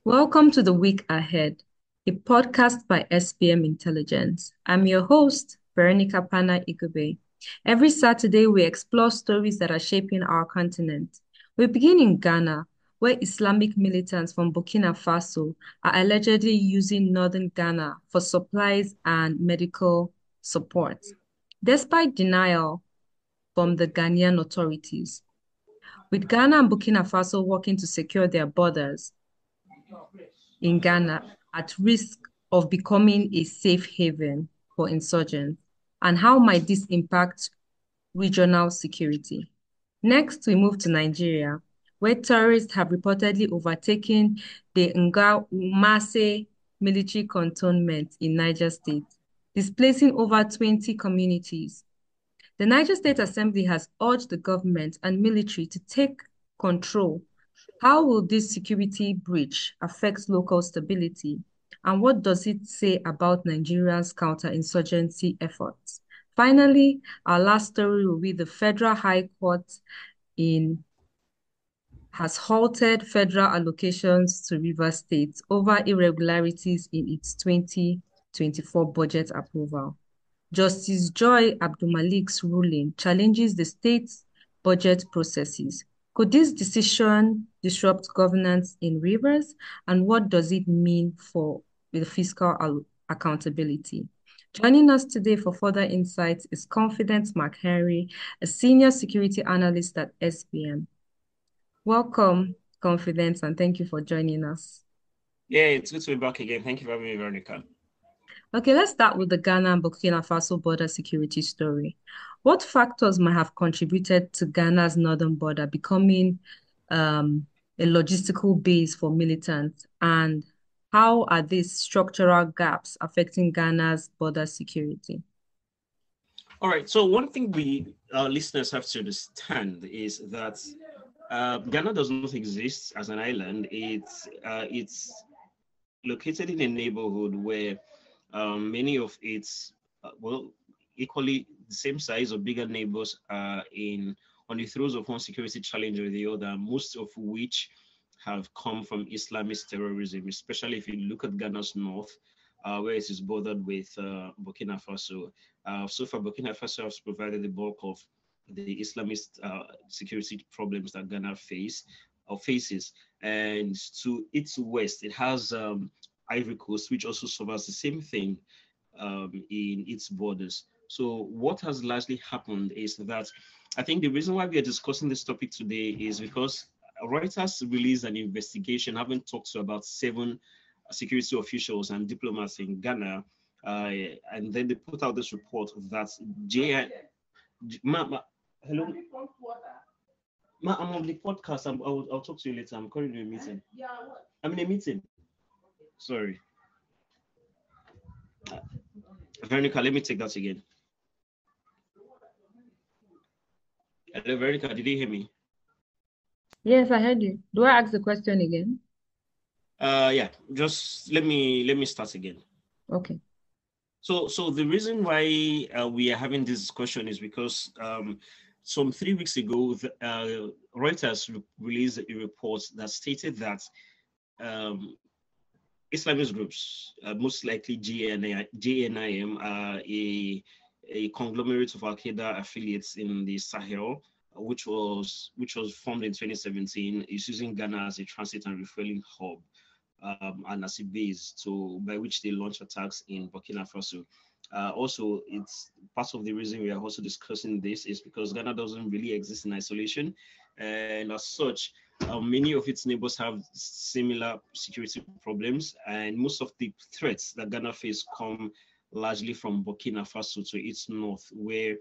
Welcome to The Week Ahead, a podcast by SPM Intelligence. I'm your host, Veronica Pana Igube. Every Saturday, we explore stories that are shaping our continent. We begin in Ghana, where Islamic militants from Burkina Faso are allegedly using northern Ghana for supplies and medical support, despite denial from the Ghanaian authorities. With Ghana and Burkina Faso working to secure their borders, in Ghana at risk of becoming a safe haven for insurgents? And how might this impact regional security? Next, we move to Nigeria, where terrorists have reportedly overtaken the Nagwamase Military Cantonment in Niger State, displacing over 20 communities. The Niger State Assembly has urged the government and military to take control. How will this security breach affect local stability? And what does it say about Nigeria's counterinsurgency efforts? Finally, our last story will be the Federal High Court in has halted federal allocations to Rivers State over irregularities in its 2024 budget approval. Justice Joy Abdulmalik's ruling challenges the state's budget processes. Could this decision disrupt governance in Rivers? And what does it mean for the fiscal accountability? Joining us today for further insights is Confidence McHenry, a senior security analyst at SPM. Welcome, Confidence, and thank you for joining us. Yeah, it's good to be back again. Thank you for having me, Veronica. Okay, let's start with the Ghana and Burkina Faso border security story. What factors might have contributed to Ghana's northern border becoming a logistical base for militants, and how are these structural gaps affecting Ghana's border security? All right. So one thing our listeners have to understand is that Ghana does not exist as an island. It's located in a neighborhood where many of its equally the same size or bigger neighbors are on the throes of one security challenge or the other, most of which have come from Islamist terrorism, especially if you look at Ghana's north, where it is bordered with Burkina Faso. So far, Burkina Faso has provided the bulk of the Islamist security problems that Ghana faces. And to its west, it has Ivory Coast, which also suffers the same thing in its borders. So what has largely happened is that I think the reason why we are discussing this topic today is because Reuters released an investigation having talked to about 7 security officials and diplomats in Ghana, and then they put out this report that hello, I'm on the podcast. I'll talk to you later. I'm currently in a meeting. I'm in a meeting. Sorry. Veronica, let me take that again. Hello, Veronica, did you hear me? Yes, I heard you. Do I ask the question again? Yeah, just let me start again. Okay. So the reason why we are having this discussion is because some 3 weeks ago, Reuters released a report that stated that Islamist groups, most likely JNIM, are a conglomerate of Al-Qaeda affiliates in the Sahel, which was formed in 2017, is using Ghana as a transit and refueling hub. And as a base by which they launch attacks in Burkina Faso. Also, it's part of the reason we are also discussing this is because Ghana doesn't really exist in isolation, and as such, many of its neighbors have similar security problems, and most of the threats that Ghana face come largely from Burkina Faso to its north, where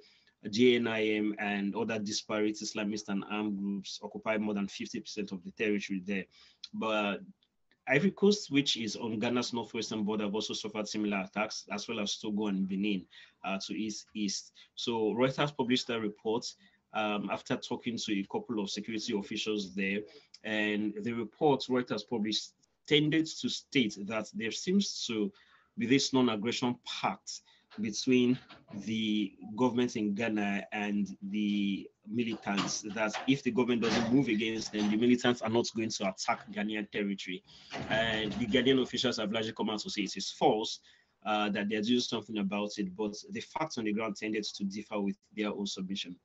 JNIM and other disparate Islamist and armed groups occupy more than 50% of the territory there. But Ivory Coast, which is on Ghana's northwestern border, have also suffered similar attacks, as well as Togo and Benin to its east. So Reuters published that report after talking to a couple of security officials there. And the report Reuters published tended to state that there seems to be this non-aggression pact between the government in Ghana and the militants, that if the government doesn't move against them, the militants are not going to attack Ghanaian territory. And the Ghanaian officials have largely come out to say it is false, that they're doing something about it, but the facts on the ground tended to differ with their own submission.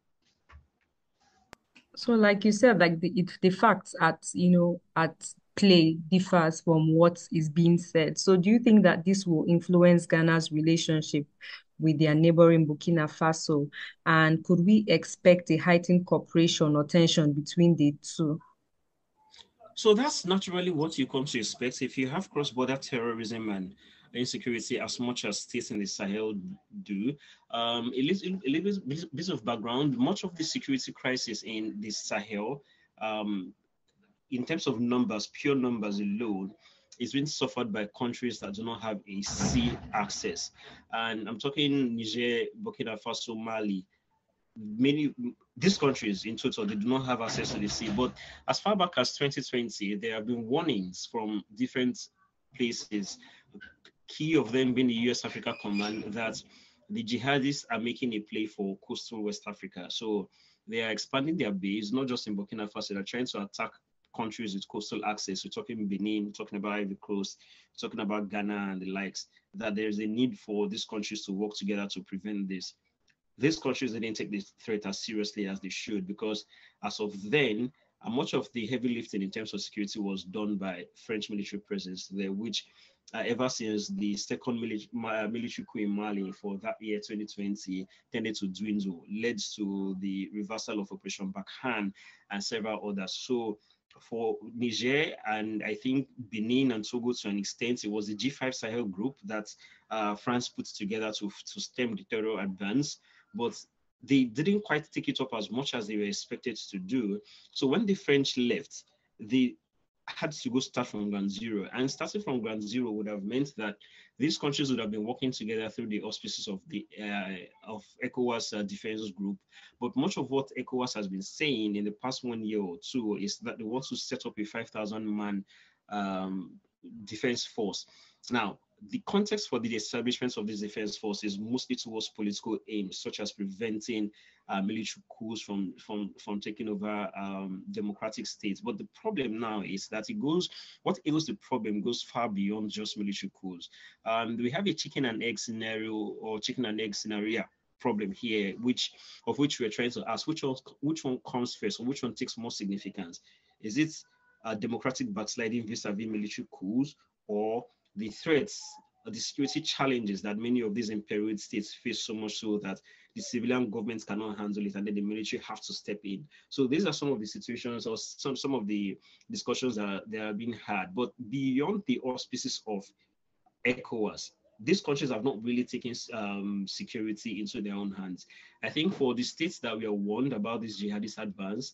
So, like you said, like the facts at play differs from what is being said. So, do you think that this will influence Ghana's relationship with their neighboring Burkina Faso? And could we expect a heightened cooperation or tension between the two? So that's naturally what you come to expect. If you have cross-border terrorism and insecurity as much as states in the Sahel do, a little bit of background, much of the security crisis in the Sahel, um, in terms of numbers, pure numbers alone, is being suffered by countries that do not have a sea access. And I'm talking Niger, Burkina Faso, Mali. Many these countries in total, they do not have access to the sea. But as far back as 2020, there have been warnings from different places, key of them being the US Africa Command, that the jihadists are making a play for coastal West Africa. So they are expanding their base, not just in Burkina Faso, they're trying to attack countries with coastal access. We're talking Benin, talking about Ivory Coast, talking about Ghana and the likes, that there's a need for these countries to work together to prevent this. These countries didn't take this threat as seriously as they should, because as of then, much of the heavy lifting in terms of security was done by French military presence there, which ever since the second military coup in Mali for that year, 2020, tended to dwindle, led to the reversal of Operation Backhand and several others. So for Niger and I think Benin and Togo to an extent, it was the G5 Sahel group that France put together to stem the terror advance, but they didn't quite take it up as much as they were expected to do. So when the French left, they had to go start from ground zero. And starting from ground zero would have meant that these countries would have been working together through the auspices of the of ECOWAS defense group. But much of what ECOWAS has been saying in the past 1 year or two is that they want to set up a 5,000-man defense force. Now, the context for the establishment of this defense force is mostly towards political aims, such as preventing military coups from taking over democratic states. But the problem now is that what ails the problem goes far beyond just military coups. We have a chicken and egg scenario or chicken and egg scenario problem here, which we're trying to ask which one comes first, or which one takes more significance. Is it democratic backsliding vis-a-vis military coups, or the threats, the security challenges that many of these imperilled states face, so much so that the civilian governments cannot handle it and then the military have to step in? So these are some of the situations or some of the discussions that are being had. But beyond the auspices of ECOWAS, these countries have not really taken security into their own hands. I think for the states that we are warned about this jihadist advance,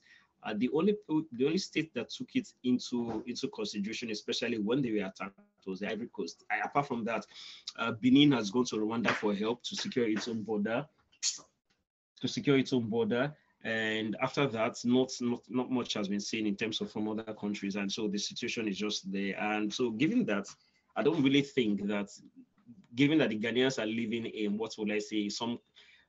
the only state that took it into consideration, especially when they were attacked, was the Ivory Coast. Apart from that, Benin has gone to Rwanda for help to secure its own border. And after that, not much has been seen in terms of from other countries. And so the situation is just there. And so given that, I don't really think that, given that the Ghanaians are living in, what would I say,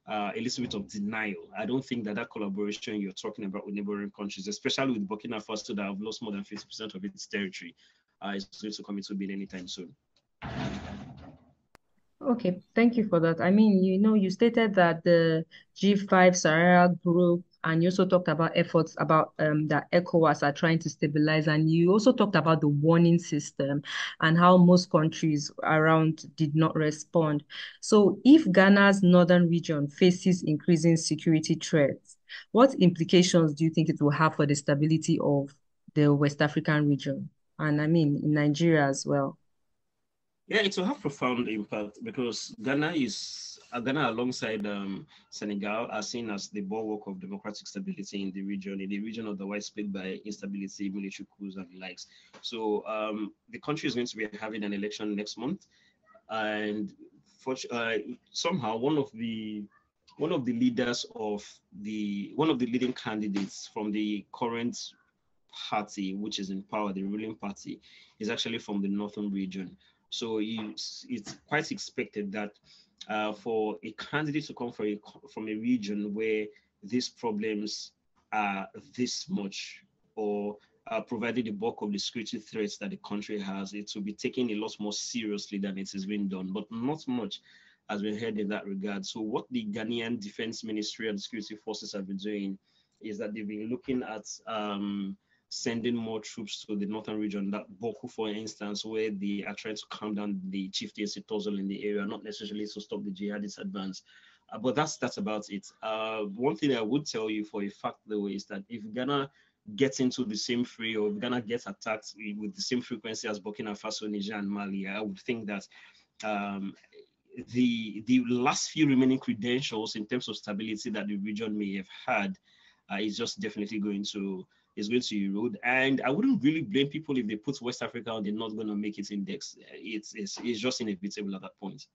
a little bit of denial, I don't think that collaboration you're talking about with neighboring countries, especially with Burkina Faso that have lost more than 50% of its territory, is going to come into being anytime soon. Okay, thank you for that. I mean, you stated that the G5 Sahara group, and you also talked about efforts about that ECOWAS are trying to stabilize, and you also talked about the warning system and how most countries around did not respond. So if Ghana's northern region faces increasing security threats, what implications do you think it will have for the stability of the West African region? And I mean, in Nigeria as well. Yeah, it will have profound impact because Ghana alongside Senegal are seen as the bulwark of democratic stability in the region otherwise split by instability, military coups, and the likes. So the country is going to be having an election next month, and somehow one of the leaders of one of the leading candidates from the current party, which is in power, the ruling party, is actually from the northern region. So it's quite expected that for a candidate to come from a region where these problems are this much, or provided the bulk of the security threats that the country has, it will be taken a lot more seriously than it is being done. But not much has been heard in that regard. So what the Ghanaian Defense Ministry and security forces have been doing is that they've been looking at sending more troops to the northern region, that Boku, for instance, where they are trying to calm down the chieftaincy tussle in the area, not necessarily to stop the jihadist advance. But that's about it. One thing I would tell you for a fact, though, is that if Ghana gets into the same fray, or if Ghana gets attacked with the same frequency as Burkina Faso, Niger, and Mali, I would think that um, the last few remaining credentials in terms of stability that the region may have had is just definitely going to erode. And I wouldn't really blame people if they put West Africa on, they're not going to make its index. It's just inevitable at that point.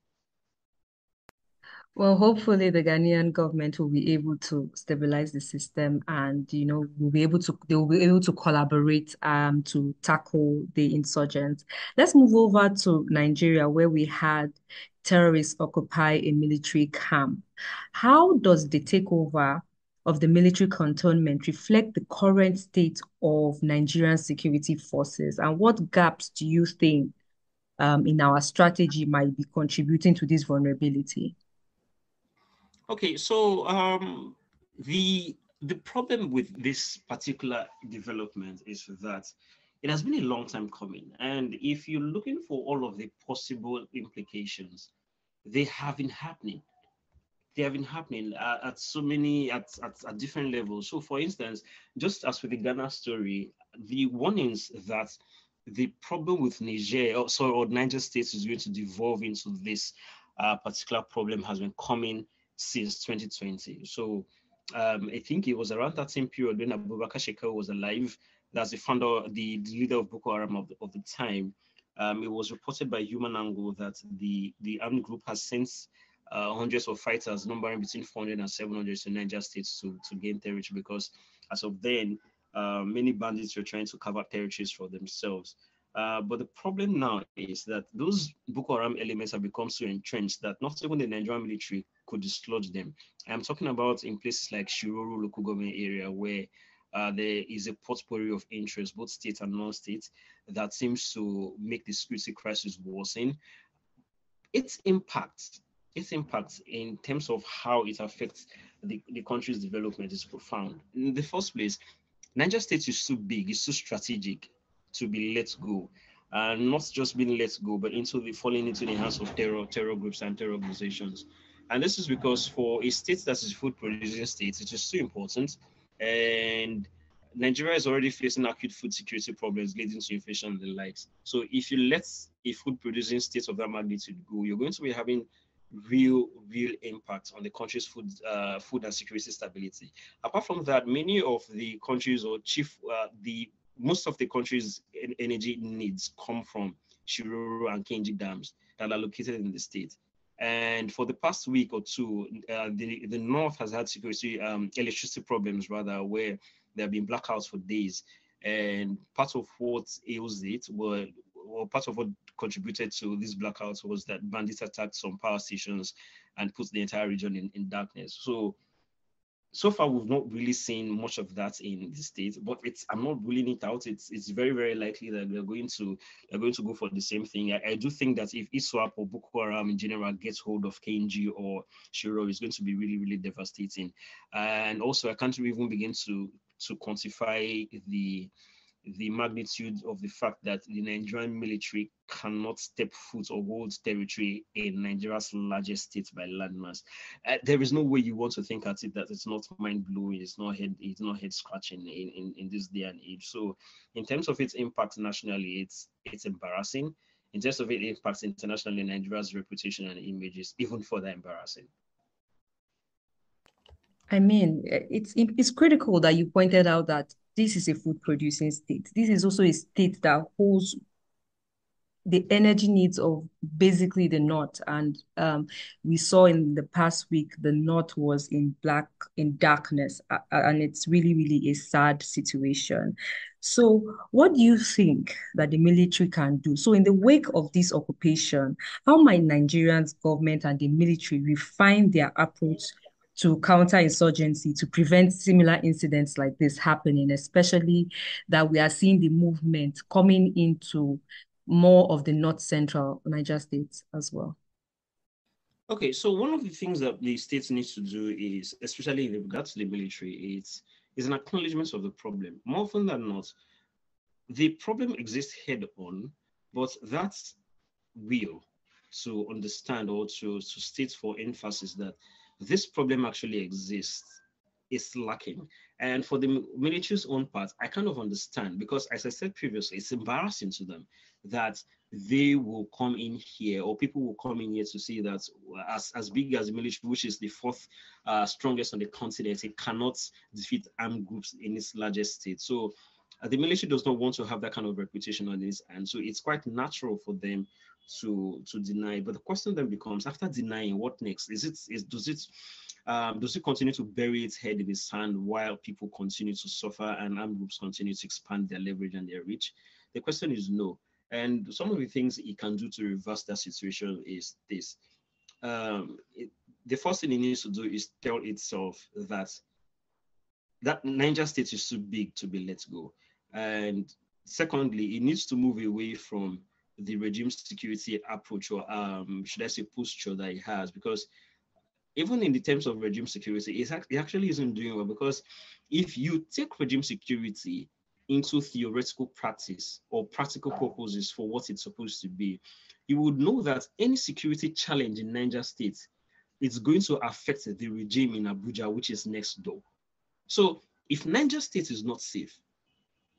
Well, hopefully the Ghanaian government will be able to stabilize the system and, they will be able to collaborate to tackle the insurgents. Let's move over to Nigeria, where we had terrorists occupy a military camp. How does the takeover of the military cantonment reflect the current state of Nigerian security forces? And what gaps do you think in our strategy might be contributing to this vulnerability? Okay, so the problem with this particular development is that it has been a long time coming, and if you're looking for all of the possible implications, they have been happening. They have been happening at so many at different levels. So, for instance, just as with the Ghana story, the warnings that the problem with or Niger State is going to devolve into this particular problem has been coming since 2020. So I think it was around that same period when Abubakar Shekau was alive. That's the founder, the leader of Boko Haram of the time. It was reported by Human Angle that the armed group has since hundreds of fighters, numbering between 400 and 700 to Niger State to gain territory, because as of then, many bandits were trying to cover territories for themselves. But the problem now is that those Boko Haram elements have become so entrenched that not even the Nigerian military could dislodge them. I'm talking about in places like Shiroro local government area, where there is a potpourri of interest, both state and non-state, that seems to make the security crisis worsen. Its impact, its impact in terms of how it affects the country's development is profound. In the first place, Niger State is too big, it's too strategic to be let go. Not just being let go, but falling into the hands of terror groups and terror organizations. And this is because for a state that is a food producing state, it is too important. And Nigeria is already facing acute food security problems leading to inflation and the likes. So if you let a food producing state of that magnitude go, you're going to be having real impact on the country's food and security stability. Apart from that, many of the countries or most of the country's energy needs come from Shiroro and Kenji dams that are located in the state. And for the past week or two, the north has had electricity problems rather, where there have been blackouts for days. And part of what ails it or part of what contributed to these blackouts was that bandits attacked some power stations and put the entire region in darkness. So far, we've not really seen much of that in the state, but I'm not ruling it out. It's very, very likely that they're going to go for the same thing. I do think that if ISWAP or Boko Haram in general gets hold of KNG or Shiro, it's going to be really, really devastating. And also, I can't even begin to quantify the magnitude of the fact that the Nigerian military cannot step foot or hold territory in Nigeria's largest state by landmass. There is no way you want to think at it that it's not mind blowing, it's not head scratching in this day and age. So, in terms of its impact nationally, it's embarrassing. In terms of its impact internationally, Nigeria's reputation and image is even further embarrassing. I mean, it's critical that you pointed out that this is a food producing state. This is also a state that holds the energy needs of basically the North. And we saw in the past week, the North was in darkness. And it's really, really a sad situation. So, what do you think that the military can do? So, in the wake of this occupation, how might Nigeria's government and the military refine their approach to counterinsurgency to prevent similar incidents like this happening, especially that we are seeing the movement coming into more of the north central Niger states as well? Okay, so one of the things that the states needs to do is, especially in regards to the military, is an acknowledgement of the problem. More often than not, the problem exists head on, but that's will to understand or to state for emphasis that this problem actually exists is lacking. And for the military's own part, I kind of understand because, as I said previously, it's embarrassing to them that they will come in here or people will come in here to see that as big as the military, which is the fourth strongest on the continent, it cannot defeat armed groups in its largest state. So the military does not want to have that kind of reputation on this, and so it's quite natural for them to deny. But the question then becomes, after denying, what next? Does it continue to bury its head in the sand while people continue to suffer and armed groups continue to expand their leverage and their reach? The question is no. And some of the things it can do to reverse that situation is this. The first thing it needs to do is tell itself that Niger State is too big to be let go. And secondly, it needs to move away from the regime security approach, or should I say posture that it has, because even in the terms of regime security, it actually isn't doing well, because if you take regime security into theoretical practice or practical purposes for what it's supposed to be, you would know that any security challenge in Niger State is going to affect the regime in Abuja, which is next door. So if Niger State is not safe,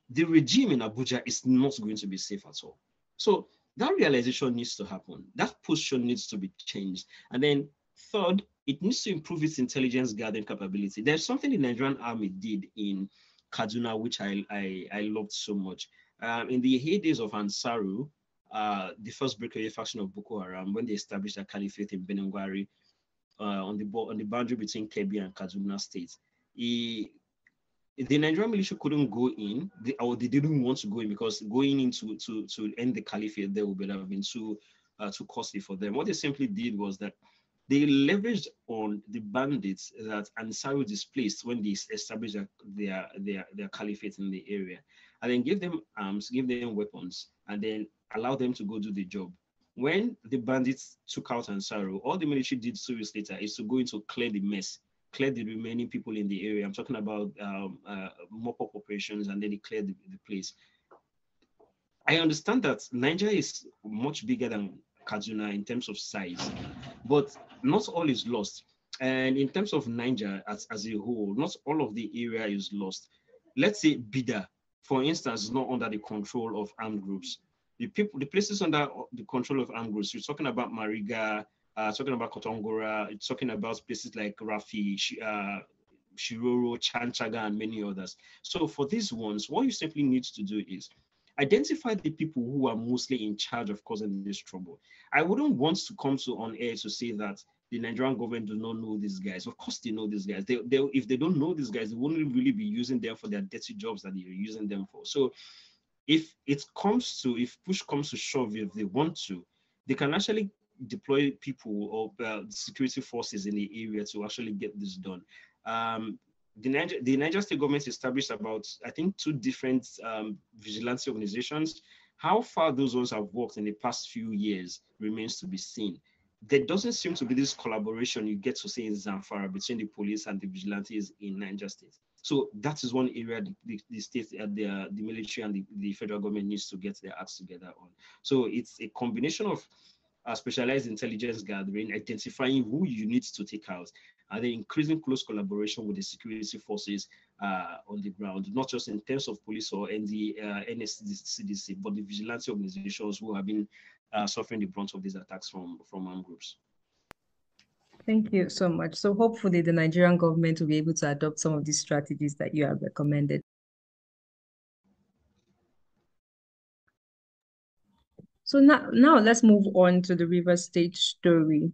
the regime in Abuja is not going to be safe at all. So that realization needs to happen. That posture needs to be changed. And then third, it needs to improve its intelligence gathering capability. There's something the Nigerian army did in Kaduna, which I loved so much. In the heydays of Ansaru, the first breakaway faction of Boko Haram, when they established a caliphate in Benengwari, on the boundary between Kebbi and Kaduna State, the Nigerian militia couldn't go in, or they didn't want to go in, because going in to end the caliphate there would have been too costly for them. What they simply did was that they leveraged on the bandits that Ansaru displaced when they established their caliphate in the area, and then give them arms, give them weapons, and then allow them to go do the job. When the bandits took out Ansaru, all the military did 2 years later is to go in to clear the mess, clear the remaining people in the area. I'm talking about mop-up operations, and then they cleared the place. I understand that Niger is much bigger than Kaduna in terms of size, but not all is lost. And in terms of Niger as a whole, not all of the area is lost. Let's say Bida, for instance, is not under the control of armed groups. The places under the control of armed groups, we're talking about Mariga, talking about Kotongora, it's talking about places like Rafi, Shiroro, Chanchaga, and many others. So for these ones, what you simply need to do is identify the people who are mostly in charge of causing this trouble. I wouldn't want to come on air to say that the Nigerian government do not know these guys. Of course they know these guys. If they don't know these guys, they wouldn't really be using them for their dirty jobs that they're using them for. So if push comes to shove, if they want to, they can actually deploy people or security forces in the area to actually get this done. The Niger State government established about, I think, 2 different vigilante organizations. How far those ones have worked in the past few years remains to be seen. There doesn't seem to be this collaboration you get to see in Zamfara between the police and the vigilantes in Niger State. So that is one area the state, the military and the federal government needs to get their acts together on. So it's a combination of specialized intelligence gathering, identifying who you need to take out, and then increasing close collaboration with the security forces on the ground, not just in terms of police or the NSCDC, but the vigilante organizations who have been suffering the brunt of these attacks from armed groups. Thank you so much. So hopefully the Nigerian government will be able to adopt some of these strategies that you have recommended. So now let's move on to the River State story.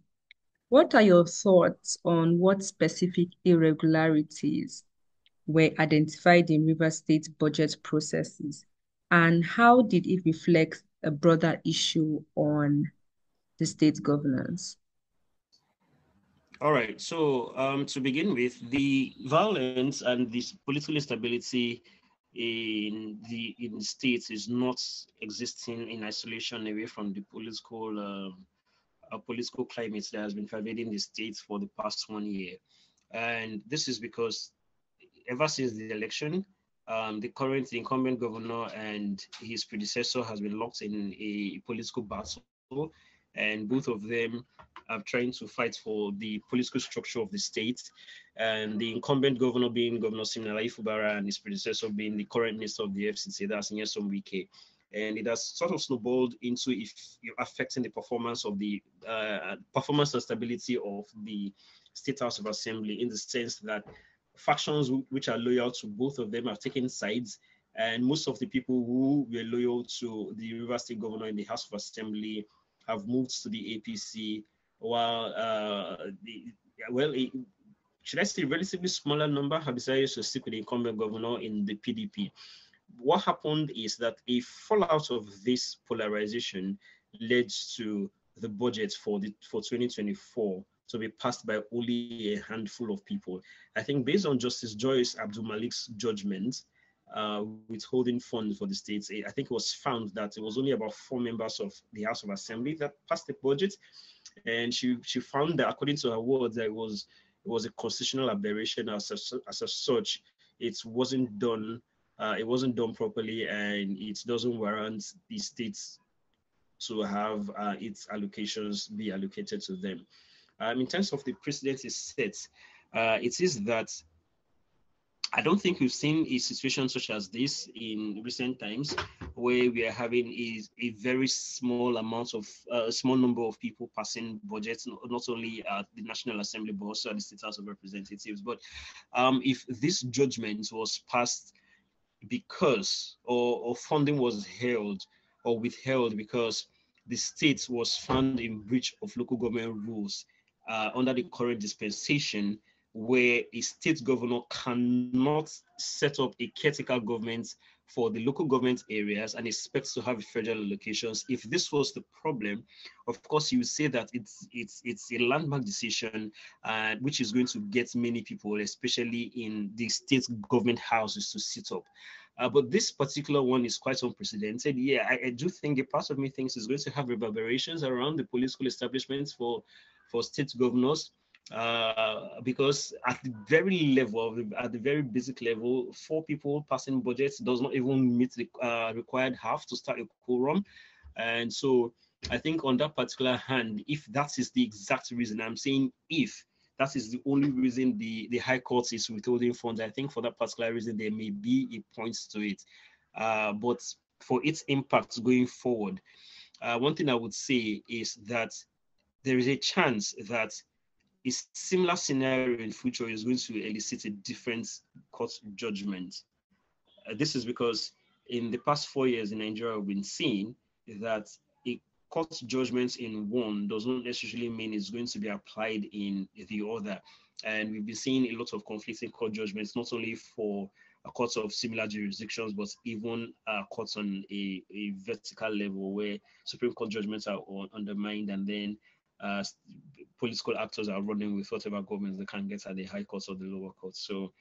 What are your thoughts on what specific irregularities were identified in River State budget processes? And how did it reflect a broader issue on the state governance? All right. So to begin with, the violence and this political instability in states is not existing in isolation away from the political climate that has been pervading the states for the past 1 year. And this is because ever since the election, the current incumbent governor and his predecessor has been locked in a political battle, and both of them are trying to fight for the political structure of the state. And the incumbent governor being Governor Siminalayi Fubara, and his predecessor being the current minister of the FCT, that's Nyesom Wike. And it has sort of snowballed into if you're affecting the performance of the performance and stability of the State House of Assembly, in the sense that factions which are loyal to both of them have taken sides, and most of the people who were loyal to the River State governor in the House of Assembly have moved to the APC, while should I say, relatively smaller number have decided to stick with the incumbent governor in the PDP. What happened is that a fallout of this polarization led to the budget for 2024 to be passed by only a handful of people. I think based on Justice Joyce Abdul Malik's judgment, withholding funds for the states, I think it was found that it was only about 4 members of the House of Assembly that passed the budget, and she found that, according to her words, that it was a constitutional aberration. As such, it wasn't done. It wasn't done properly, and it doesn't warrant the states to have its allocations be allocated to them. In terms of the precedent is set, it is that I don't think we've seen a situation such as this in recent times, where we are having a very small amount of a small number of people passing budgets, not only at the National Assembly but also at the State House of Representatives. But if this judgment was passed because or funding was held or withheld because the state was found in breach of local government rules under the current dispensation, where a state governor cannot set up a caretaker government for the local government areas and expects to have federal allocations. If this was the problem, of course, you would say that it's a landmark decision, which is going to get many people, especially in the state government houses, to sit up. But this particular one is quite unprecedented. Yeah, I do think a part of me thinks it's going to have reverberations around the political establishments for state governors. Because at the very level, at the very basic level, 4 people passing budgets does not even meet the required half to start a quorum. And so I think on that particular hand, if that is the exact reason, I'm saying if that is the only reason the High Court is withholding funds, I think for that particular reason, there may be a point to it. But for its impact going forward, one thing I would say is that there is a chance that a similar scenario in future is going to elicit a different court judgment. This is because in the past 4 years in Nigeria, we've been seeing that a court judgment in one does not necessarily mean it's going to be applied in the other. And we've been seeing a lot of conflicting court judgments, not only for courts of similar jurisdictions, but even courts on a vertical level where Supreme Court judgments are undermined, and then political actors are running with whatever governments they can get at the high courts or the lower courts. So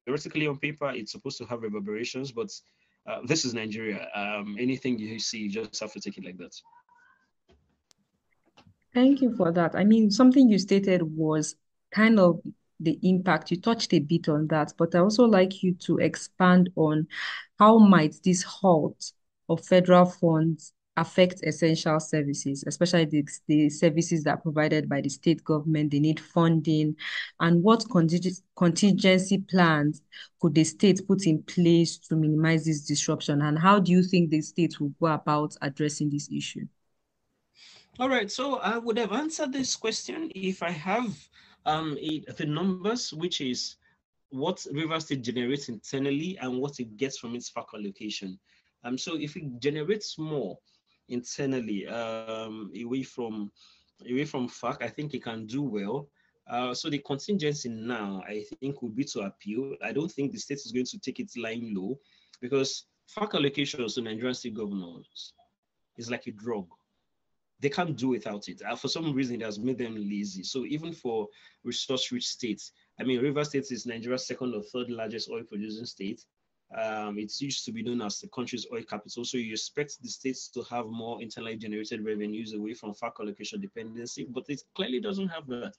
theoretically on paper, it's supposed to have reverberations, but this is Nigeria. Anything you see, you just have to take it like that. Thank you for that. I mean, something you stated was kind of the impact. You touched a bit on that, but I also like you to expand on how might this halt of federal funds affect essential services, especially the services that are provided by the state government. They need funding. And what contingency plans could the state put in place to minimize this disruption? And how do you think the state will go about addressing this issue? All right, so I would have answered this question if I have the numbers, which is what River State generates internally and what it gets from its FAC allocation. So if it generates more internally away from FAC, I think it can do well. So the contingency now, I think, would be to appeal. I don't think the state is going to take it lying low because FAC allocations to Nigerian state governors is like a drug. They can't do without it. For some reason, it has made them lazy. So even for resource-rich states, I mean, Rivers State is Nigeria's second or third largest oil-producing state. It used to be known as the country's oil capital. So you expect the states to have more internally generated revenues away from FAC allocation dependency, but it clearly doesn't have that.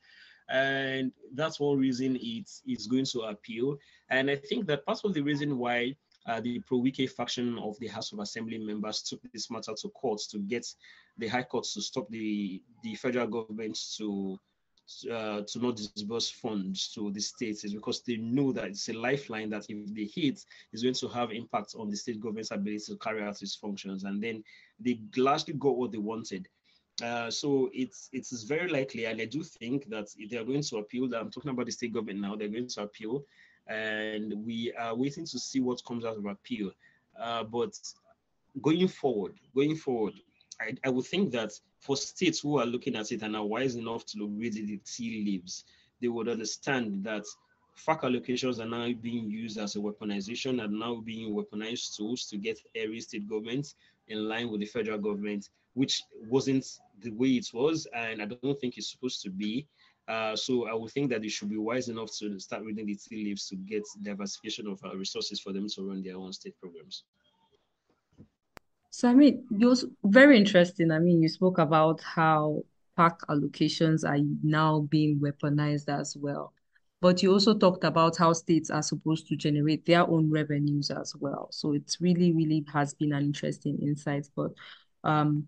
And that's one reason it's going to appeal. And I think that part of the reason why the pro-Wike faction of the House of Assembly members took this matter to court to get the High Court to stop the federal government to not disburse funds to the states is because they know that it's a lifeline that if they hit is going to have impact on the state government's ability to carry out its functions. And then they largely got what they wanted. So it's very likely, and I do think that they are going to appeal. I'm talking about the state government now. They're going to appeal, and we are waiting to see what comes out of appeal. But going forward, I would think that for states who are looking at it and are wise enough to read the tea leaves, they would understand that FAC allocations are now being used as a weaponization and now being weaponized tools to get every state government in line with the federal government, which wasn't the way it was, and I don't think it's supposed to be. So I would think that they should be wise enough to start reading the tea leaves to get diversification of resources for them to run their own state programs. So, I mean, it was very interesting. I mean, you spoke about how PAC allocations are now being weaponized as well. But you also talked about how states are supposed to generate their own revenues as well. So it's really, really has been an interesting insight. But um,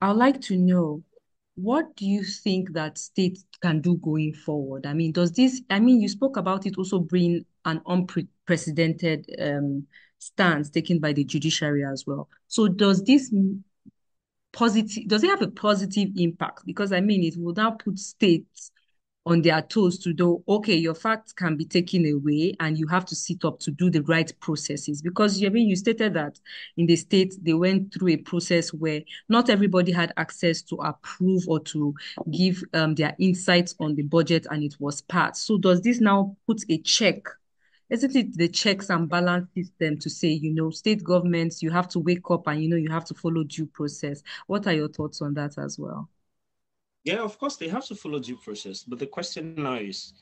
I'd like to know, what do you think that states can do going forward? I mean, you spoke about it also bring an unprecedented stance taken by the judiciary as well. So does it have a positive impact? Because I mean, it will now put states on their toes to do, okay, your facts can be taken away and you have to sit up to do the right processes. Because you stated that in the state, they went through a process where not everybody had access to approve or to give their insights on the budget and it was passed. So does this now put a check? Isn't it the checks and balance system to say, state governments, you have to wake up and, you have to follow due process? What are your thoughts on that as well? Yeah, of course, they have to follow due process. But the question now is,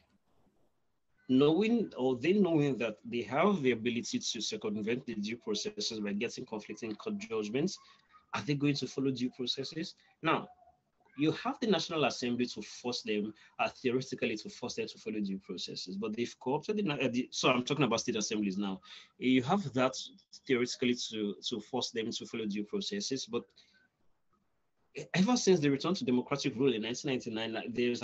knowing that they have the ability to circumvent the due processes by getting conflicting court judgments, are they going to follow due processes? Now, you have the National Assembly to force them, theoretically, to force them to follow due processes, but they've co-opted so I'm talking about state assemblies now. You have that theoretically to force them to follow due processes, but ever since the return to democratic rule in 1999, there's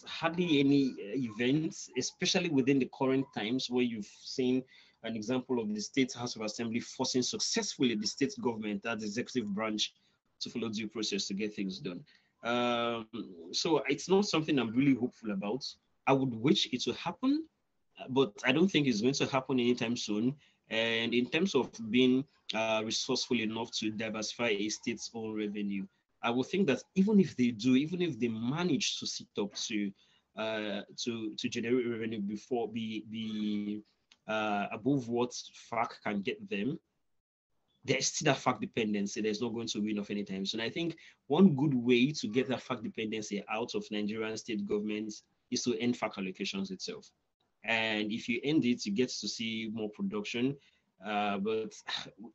hardly any events, especially within the current times, where you've seen an example of the State House of Assembly forcing successfully the state government, that executive branch, to follow due process to get things done. So it's not something I'm really hopeful about. I would wish it to happen, but I don't think it's going to happen anytime soon. And in terms of being resourceful enough to diversify a state's own revenue, I would think that even if they manage to sit up to generate revenue before be above what FAC can get them, there's still that FAC dependency. There's not going to be enough anytime soon. I think one good way to get that FAC dependency out of Nigerian state governments is to end FAC allocations itself. And if you end it, you get to see more production. But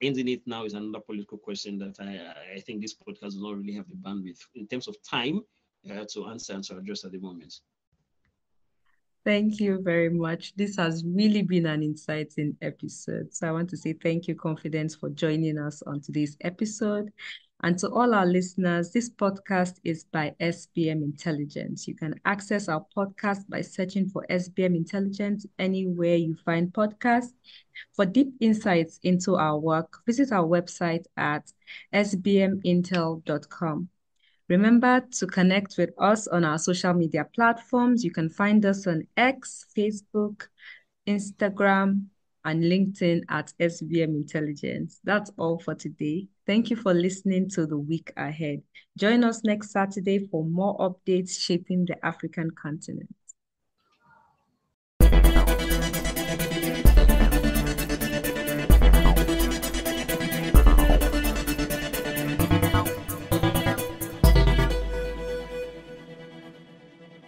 ending it now is another political question that I think this podcast does not really have the bandwidth in terms of time to answer and to address at the moment. Thank you very much. This has really been an exciting episode. So I want to say thank you, Confidence, for joining us on today's episode. And to all our listeners, this podcast is by SBM Intelligence. You can access our podcast by searching for SBM Intelligence anywhere you find podcasts. For deep insights into our work, visit our website at sbmintel.com. Remember to connect with us on our social media platforms. You can find us on X, Facebook, Instagram, and LinkedIn at SBM Intelligence. That's all for today. Thank you for listening to The Week Ahead. Join us next Saturday for more updates shaping the African continent.